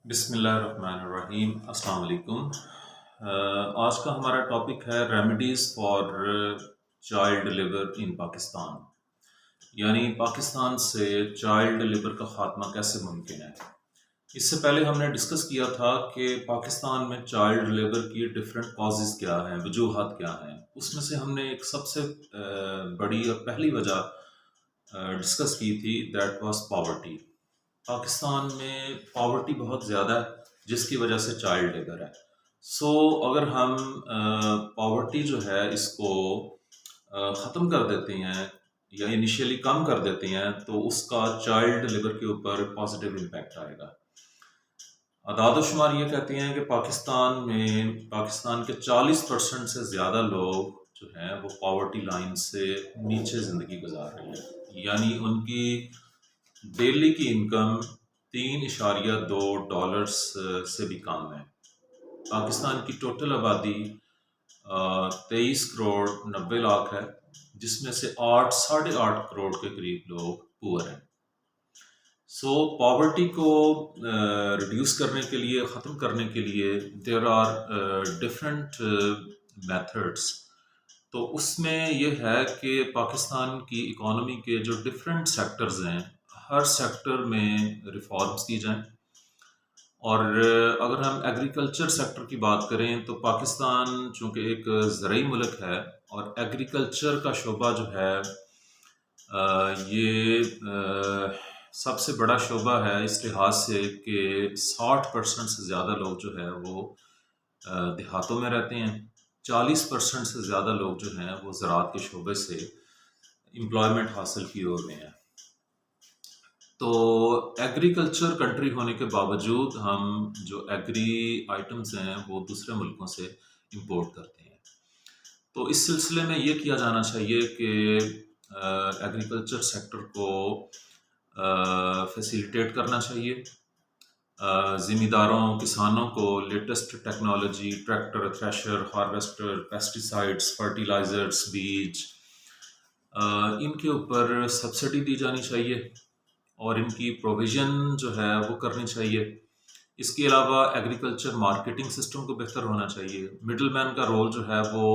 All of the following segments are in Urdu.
بسم اللہ الرحمن الرحیم۔ السلام علیکم۔ آج کا ہمارا ٹاپک ہے ریمیڈیز فار چائلڈ لیبر ان پاکستان، یعنی پاکستان سے چائلڈ لیبر کا خاتمہ کیسے ممکن ہے۔ اس سے پہلے ہم نے ڈسکس کیا تھا کہ پاکستان میں چائلڈ لیبر کی ڈفرینٹ کازز کیا ہیں، وجوہات کیا ہیں۔ اس میں سے ہم نے ایک سب سے بڑی اور پہلی وجہ ڈسکس کی تھی، دیٹ واز پاورٹی۔ پاکستان میں پاورٹی بہت زیادہ ہے جس کی وجہ سے چائلڈ لیبر ہے۔ اگر ہم پاورٹی جو ہے اس کو ختم کر دیتے ہیں یا انیشیلی کم کر دیتے ہیں تو اس کا چائلڈ لیبر کے اوپر پازیٹیو امپیکٹ آئے گا۔ اعداد و شمار یہ کہتے ہیں کہ پاکستان کے 40% سے زیادہ لوگ جو ہیں وہ پاورٹی لائن سے نیچے زندگی گزار رہے ہیں، یعنی ان کی ڈیلی کی انکم $3.2 سے بھی کم ہے۔ پاکستان کی ٹوٹل آبادی 23.90 کروڑ ہے، جس میں سے 8.5 کروڑ کے قریب لوگ پور ہیں۔ پاورٹی کو ریڈیوس کرنے کے لیے، ختم کرنے کے لیے دیر آر ڈفرینٹ میتھڈس۔ تو اس میں یہ ہے کہ پاکستان کی اکانومی کے جو ڈفرینٹ سیکٹرز ہیں، ہر سیکٹر میں ریفارمز کی جائیں۔ اور اگر ہم ایگریکلچر سیکٹر کی بات کریں تو پاکستان چونکہ ایک زرعی ملک ہے اور ایگریکلچر کا شعبہ جو ہے یہ سب سے بڑا شعبہ ہے اس لحاظ سے کہ 60% سے زیادہ لوگ جو ہے وہ دیہاتوں میں رہتے ہیں، 40% سے زیادہ لوگ جو ہیں وہ زراعت کے شعبے سے امپلائمنٹ حاصل کی اور میں ہیں۔ تو ایگریکلچر کنٹری ہونے کے باوجود ہم جو ایگری آئٹمز ہیں وہ دوسرے ملکوں سے امپورٹ کرتے ہیں۔ تو اس سلسلے میں یہ کیا جانا چاہیے کہ ایگریکلچر سیکٹر کو فیسیلیٹیٹ کرنا چاہیے۔ ذمہ داروں، کسانوں کو latest technology, tractor, thresher, harvester, pesticides, fertilisers, بیج، ان کے اوپر سبسڈی دی جانی چاہیے اور ان کی پروویژن جو ہے وہ کرنی چاہیے۔ اس کے علاوہ ایگریکلچر مارکیٹنگ سسٹم کو بہتر ہونا چاہیے، مڈل مین کا رول جو ہے وہ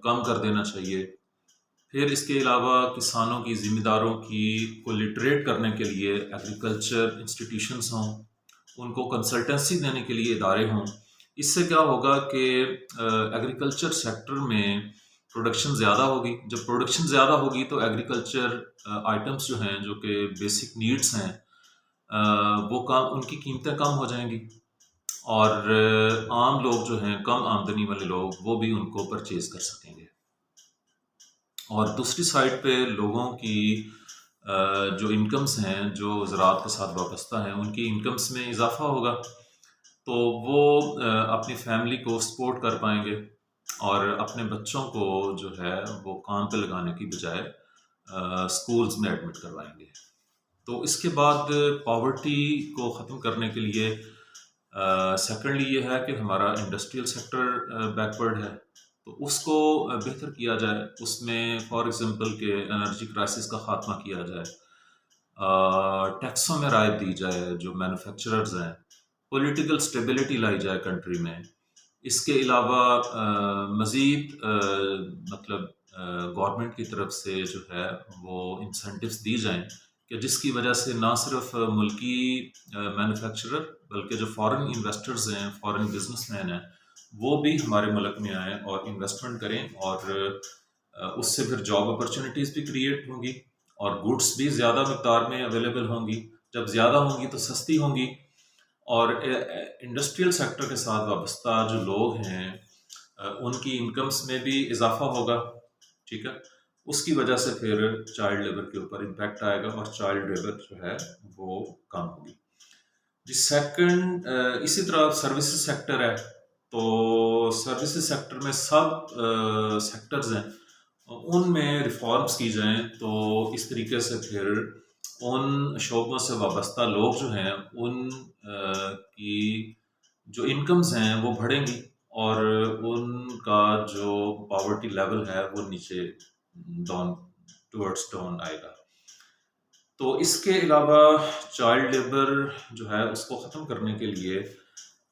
کم کر دینا چاہیے۔ پھر اس کے علاوہ کسانوں کی، ذمہ داروں کی کو لٹریٹ کرنے کے لیے ایگریکلچر انسٹیٹیوشنز ہوں، ان کو کنسلٹنسی دینے کے لیے ادارے ہوں۔ اس سے کیا ہوگا کہ ایگریکلچر سیکٹر میں پروڈکشن زیادہ ہوگی۔ جب پروڈکشن زیادہ ہوگی تو ایگریکلچر آئٹمس جو ہیں، جو کہ بیسک نیڈس ہیں، وہ ان کی قیمتیں کم ہو جائیں گی اور عام لوگ جو ہیں، کم آمدنی والے لوگ، وہ بھی ان کو پرچیز کر سکیں گے۔ اور دوسری سائڈ پہ لوگوں کی جو انکمز ہیں، جو زراعت کے ساتھ وابستہ ہیں، ان کی انکمز میں اضافہ ہوگا تو وہ اپنی فیملی کو سپورٹ کر پائیں گے اور اپنے بچوں کو جو ہے وہ کام پہ لگانے کی بجائے سکولز میں ایڈمٹ کروائیں گے۔ تو اس کے بعد پاورٹی کو ختم کرنے کے لیے سیکنڈلی یہ ہے کہ ہمارا انڈسٹریل سیکٹر بیکورڈ ہے، تو اس کو بہتر کیا جائے۔ اس میں فار ایگزامپل کہ انرجی کرائسس کا خاتمہ کیا جائے، ٹیکسوں میں رعایت دی جائے جو مینوفیکچررز ہیں، پولیٹیکل سٹیبلٹی لائی جائے کنٹری میں۔ اس کے علاوہ مزید گورنمنٹ کی طرف سے جو ہے وہ انسینٹیوز دی جائیں کہ جس کی وجہ سے نہ صرف ملکی مینوفیکچرر بلکہ جو فارن انویسٹرز ہیں، فارن بزنس مین ہیں، وہ بھی ہمارے ملک میں آئیں اور انویسٹمنٹ کریں، اور اس سے پھر جاب اپرچونیٹیز بھی کریٹ ہوں گی اور گوڈس بھی زیادہ مقدار میں اویلیبل ہوں گی۔ جب زیادہ ہوں گی تو سستی ہوں گی، اور انڈسٹریل سیکٹر کے ساتھ وابستہ جو لوگ ہیں ان کی انکمز میں بھی اضافہ ہوگا، ٹھیک ہے۔ اس کی وجہ سے پھر چائلڈ لیبر کے اوپر امپیکٹ آئے گا اور چائلڈ لیبر جو ہے وہ کم ہوگی۔ سیکنڈ، اسی طرح سروسز سیکٹر ہے، تو سروسز سیکٹر میں سب سیکٹرز ہیں، ان میں ریفارمز کی جائیں تو اس طریقے سے پھر ان شعبوں سے وابستہ لوگ جو ہیں ان کی جو انکمز ہیں وہ بڑھیں گی اور ان کا جو پاورٹی لیول ہے وہ نیچے ڈاؤن آئے گا۔ تو اس کے علاوہ چائلڈ لیبر جو ہے اس کو ختم کرنے کے لیے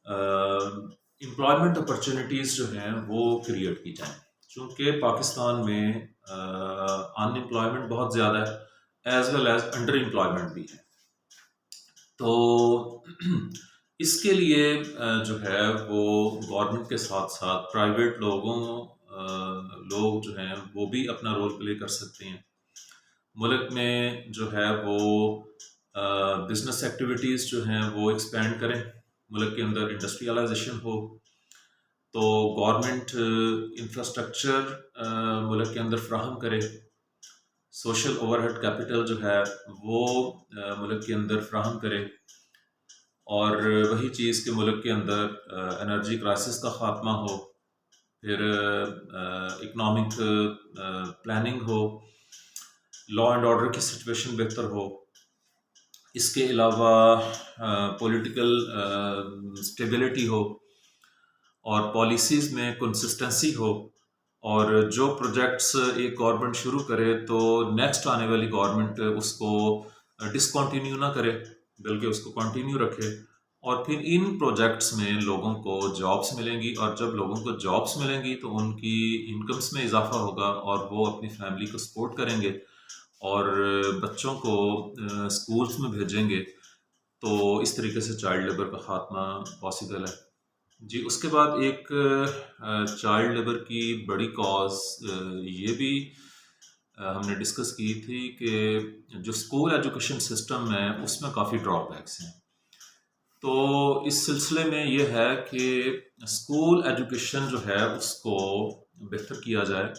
امپلائمنٹ اپرچونیٹیز جو ہیں وہ کریٹ کی جائیں، چونکہ پاکستان میں ان امپلائمنٹ بہت زیادہ ہے، as well as underemployment بھی ہے۔ تو اس کے لیے جو ہے وہ گورنمنٹ کے ساتھ ساتھ پرائیویٹ لوگ جو ہیں وہ بھی اپنا رول پلے کر سکتے ہیں۔ ملک میں جو ہے وہ بزنس ایکٹیویٹیز جو ہیں وہ ایکسپینڈ کریں، ملک کے اندر انڈسٹریلائزیشن ہو، تو گورنمنٹ انفراسٹرکچر ملک کے اندر فراہم کرے، سوشل اوور ہیڈ کیپٹل جو ہے وہ ملک کے اندر فراہم کرے، اور وہی چیز کہ ملک کے اندر انرجی کرائسس کا خاتمہ ہو، پھر economic planning who, law and order کی سچویشن بہتر ہو، اس کے علاوہ پولیٹیکل اسٹیبلٹی ہو، اور پالیسیز میں کنسسٹنسی ہو، اور جو پروجیکٹس ایک گورنمنٹ شروع کرے تو نیکسٹ آنے والی گورنمنٹ اس کو ڈسکنٹینیو نہ کرے بلکہ اس کو کنٹینیو رکھے، اور پھر ان پروجیکٹس میں لوگوں کو جابس ملیں گی، اور جب لوگوں کو جابس ملیں گی تو ان کی انکمس میں اضافہ ہوگا اور وہ اپنی فیملی کو سپورٹ کریں گے اور بچوں کو اسکولس میں بھیجیں گے، تو اس طریقے سے چائلڈ لیبر کا خاتمہ پاسبل ہے۔ جی، اس کے بعد ایک چائلڈ لیبر کی بڑی کاز یہ بھی ہم نے ڈسکس کی تھی کہ جو اسکول ایجوکیشن سسٹم ہے اس میں کافی ڈرا بیکس ہیں۔ تو اس سلسلے میں یہ ہے کہ اسکول ایجوکیشن جو ہے اس کو بہتر کیا جائے۔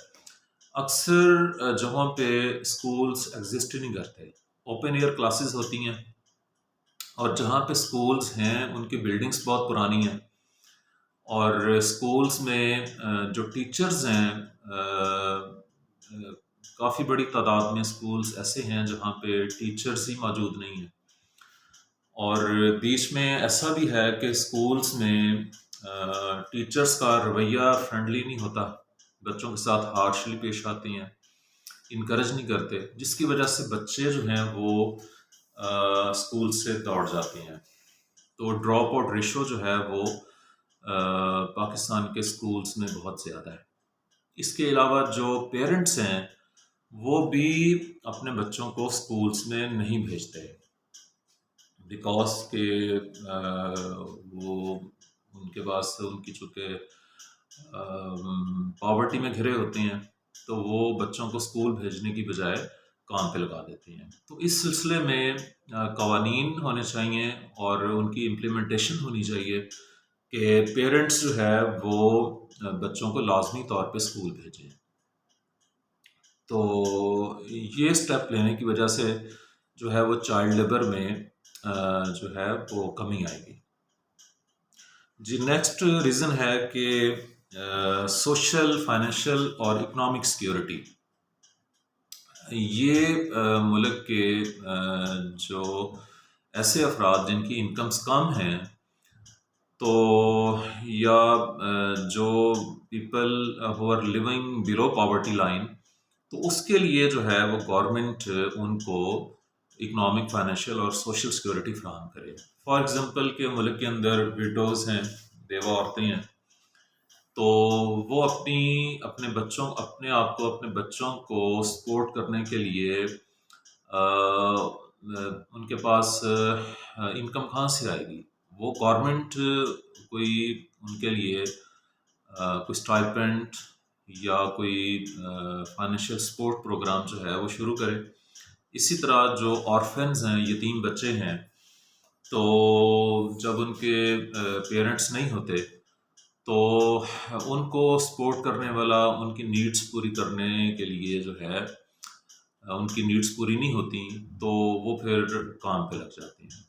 اکثر جگہوں پہ اسکولس ایگزسٹ نہیں کرتے، اوپن ایئر کلاسز ہوتی ہیں، اور جہاں پہ اسکولس ہیں ان کی بلڈنگس بہت پرانی ہیں، اور اسکولس میں جو ٹیچرز ہیں کافی بڑی تعداد میں اسکولس ایسے ہیں جہاں پہ ٹیچرز ہی موجود نہیں ہیں، اور بیچ میں ایسا بھی ہے کہ اسکولس میں ٹیچرز کا رویہ فرینڈلی نہیں ہوتا، بچوں کے ساتھ ہارشلی پیش آتے ہیں، انکریج نہیں کرتے، جس کی وجہ سے بچے جو ہیں وہ اسکول سے دوڑ جاتے ہیں۔ تو ڈراپ آؤٹ ریشو جو ہے وہ پاکستان کے اسکولس میں بہت زیادہ ہے۔ اس کے علاوہ جو پیرنٹس ہیں وہ بھی اپنے بچوں کو اسکولس میں نہیں بھیجتے، بیکاز کہ وہ ان کے پاس ان کی چونکہ پاورٹی میں گھرے ہوتے ہیں، تو وہ بچوں کو اسکول بھیجنے کی بجائے کام پہ لگا دیتے ہیں۔ تو اس سلسلے میں قوانین ہونے چاہیے اور ان کی امپلیمنٹیشن ہونی چاہیے کہ پیرنٹس جو ہے وہ بچوں کو لازمی طور پہ اسکول بھیجیں۔ تو یہ اسٹیپ لینے کی وجہ سے جو ہے وہ چائلڈ لیبر میں جو ہے وہ کمی آئے گی۔ جی، نیکسٹ ریزن ہے کہ سوشل، فائنینشیل اور اکنامک سیکیورٹی، یہ ملک کے جو ایسے افراد جن کی انکمز کم ہیں، تو یا جو people who are living below poverty line, تو اس کے لیے جو ہے وہ گورنمنٹ ان کو اکنامک، فائنینشیل اور سوشل سیکیورٹی فراہم کرے۔ فار ایگزامپل کہ ملک کے اندر ویڈوز ہیں، بیوہ عورتیں ہیں، تو وہ اپنے آپ کو اپنے بچوں کو سپورٹ کرنے کے لیے ان کے پاس انکم کہاں سے آئے گی؟ وہ گورنمنٹ کوئی ان کے لیے کوئی اسٹائپینڈ یا کوئی فائنینشیل سپورٹ پروگرام جو ہے وہ شروع کرے۔ اسی طرح جو آرفنز ہیں، یتیم بچے ہیں، تو جب ان کے پیرنٹس نہیں ہوتے تو ان کو سپورٹ کرنے والا، ان کی نیڈس پوری کرنے کے لیے جو ہے ان کی نیڈس پوری نہیں ہوتی تو وہ پھر کام پہ لگ جاتے ہیں۔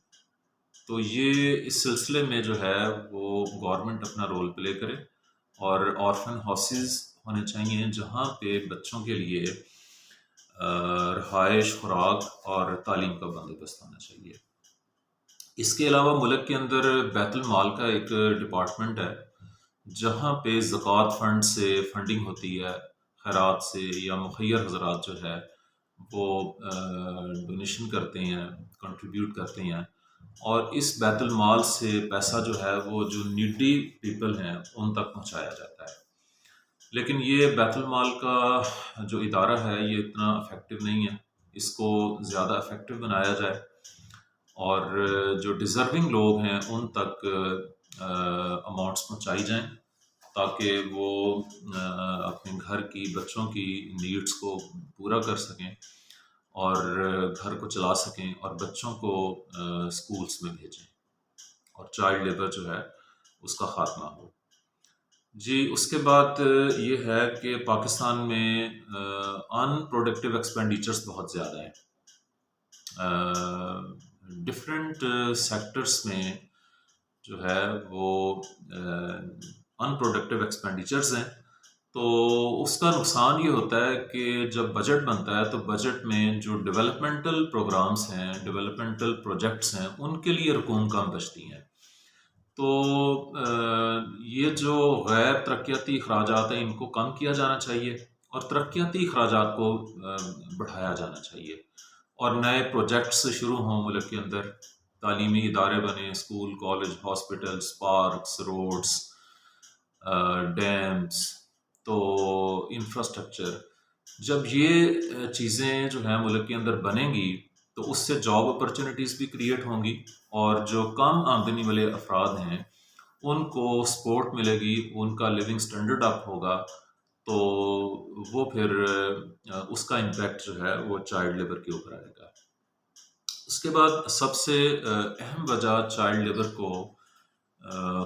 تو یہ اس سلسلے میں جو ہے وہ گورنمنٹ اپنا رول پلے کرے، اور آرفن ہاؤسز ہونے چاہیے جہاں پہ بچوں کے لیے رہائش، خوراک اور تعلیم کا بندوبست ہونا چاہیے۔ اس کے علاوہ ملک کے اندر بیت المال کا ایک ڈپارٹمنٹ ہے جہاں پہ زکوٰۃ فنڈ سے فنڈنگ ہوتی ہے، خیرات سے یا مخیر حضرات جو ہے وہ ڈونیشن کرتے ہیں، کنٹریبیوٹ کرتے ہیں، اور اس بیت المال سے پیسہ جو ہے وہ جو نیڈی پیپل ہیں ان تک پہنچایا جاتا ہے۔ لیکن یہ بیت المال کا جو ادارہ ہے یہ اتنا افیکٹو نہیں ہے، اس کو زیادہ افیکٹو بنایا جائے اور جو ڈیزرونگ لوگ ہیں ان تک اماؤنٹس پہنچائی جائیں تاکہ وہ اپنے گھر کی بچوں کی نیڈس کو پورا کر سکیں اور گھر کو چلا سکیں اور بچوں کو اسکولس میں بھیجیں اور چائلڈ لیبر جو ہے اس کا خاتمہ ہو۔ جی، اس کے بعد یہ ہے کہ پاکستان میں ان پروڈکٹیو ایکسپینڈیچرس بہت زیادہ ہیں۔ ڈفرینٹ سیکٹرس میں جو ہے وہ ان پروڈکٹیو ایکسپینڈیچرز ہیں، تو اس کا نقصان یہ ہوتا ہے کہ جب بجٹ بنتا ہے تو بجٹ میں جو ڈیولپمنٹل پروگرامز ہیں، ڈیولپمنٹل پروجیکٹس ہیں، ان کے لیے رقوم کم بچتی ہیں۔ تو یہ جو غیر ترقیاتی اخراجات ہیں ان کو کم کیا جانا چاہیے اور ترقیاتی اخراجات کو بڑھایا جانا چاہیے، اور نئے پروجیکٹس شروع ہوں ملک کے اندر، تعلیمی ادارے بنے، school, college, hospitals, parks, roads, dams, تو انفراسٹرکچر۔ جب یہ چیزیں جو ہیں ملک کے اندر بنیں گی تو اس سے جاب اپرچونیٹیز بھی کریٹ ہوں گی، اور جو کم آمدنی والے افراد ہیں ان کو سپورٹ ملے گی، ان کا لیونگ سٹینڈرڈ اپ ہوگا، تو وہ پھر اس کا امپیکٹ جو ہے وہ چائلڈ لیبر کے اوپر آئے گا۔ اس کے بعد سب سے اہم وجہ چائلڈ لیبر کو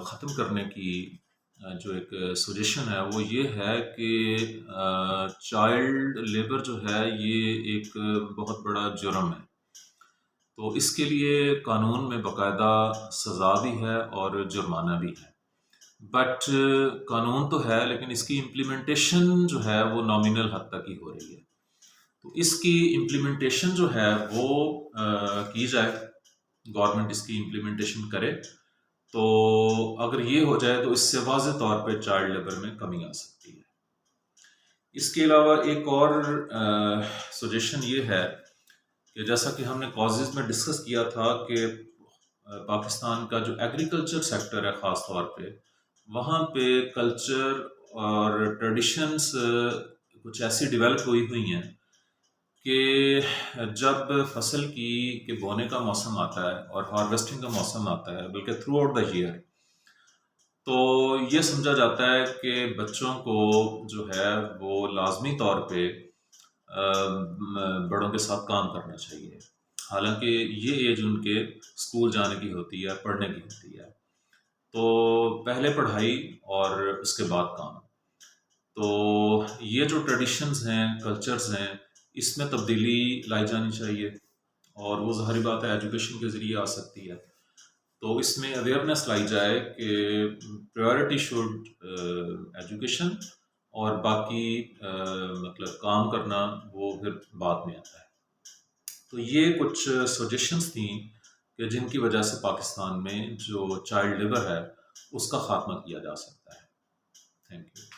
ختم کرنے کی جو ایک سجیشن ہے وہ یہ ہے کہ چائلڈ لیبر جو ہے یہ ایک بہت بڑا جرم ہے، تو اس کے لیے قانون میں باقاعدہ سزا بھی ہے اور جرمانہ بھی ہے، بٹ قانون تو ہے لیکن اس کی امپلیمنٹیشن جو ہے وہ نامینل حد تک ہی ہو رہی ہے۔ تو اس کی امپلیمنٹیشن جو ہے وہ کی جائے، گورنمنٹ اس کی امپلیمنٹیشن کرے، تو اگر یہ ہو جائے تو اس سے واضح طور پہ چائلڈ لیبر میں کمی آ سکتی ہے۔ اس کے علاوہ ایک اور سجیشن یہ ہے کہ جیسا کہ ہم نے کازز میں ڈسکس کیا تھا کہ پاکستان کا جو ایگریکلچر سیکٹر ہے خاص طور پہ، وہاں پہ کلچر اور ٹریڈیشنز کچھ ایسی ڈیولپ ہوئی ہیں کہ جب فصل کے بونے کا موسم آتا ہے اور ہارویسٹنگ کا موسم آتا ہے، بلکہ تھرو آؤٹ دا ایئر، تو یہ سمجھا جاتا ہے کہ بچوں کو جو ہے وہ لازمی طور پہ بڑوں کے ساتھ کام کرنا چاہیے، حالانکہ یہ ایج ان کے اسکول جانے کی ہوتی ہے، پڑھنے کی ہوتی ہے، تو پہلے پڑھائی اور اس کے بعد کام۔ تو یہ جو ٹریڈیشنز ہیں، کلچرز ہیں، اس میں تبدیلی لائی جانی چاہیے، اور وہ ظاہری بات ہے ایجوکیشن کے ذریعے آ سکتی ہے۔ تو اس میں اویئرنیس لائی جائے کہ پریورٹی شوڈ ایجوکیشن، اور باقی مطلب کام کرنا وہ پھر بعد میں آتا ہے۔ تو یہ کچھ سجیشنز تھیں کہ جن کی وجہ سے پاکستان میں جو چائلڈ لیبر ہے اس کا خاتمہ کیا جا سکتا ہے۔ Thank you.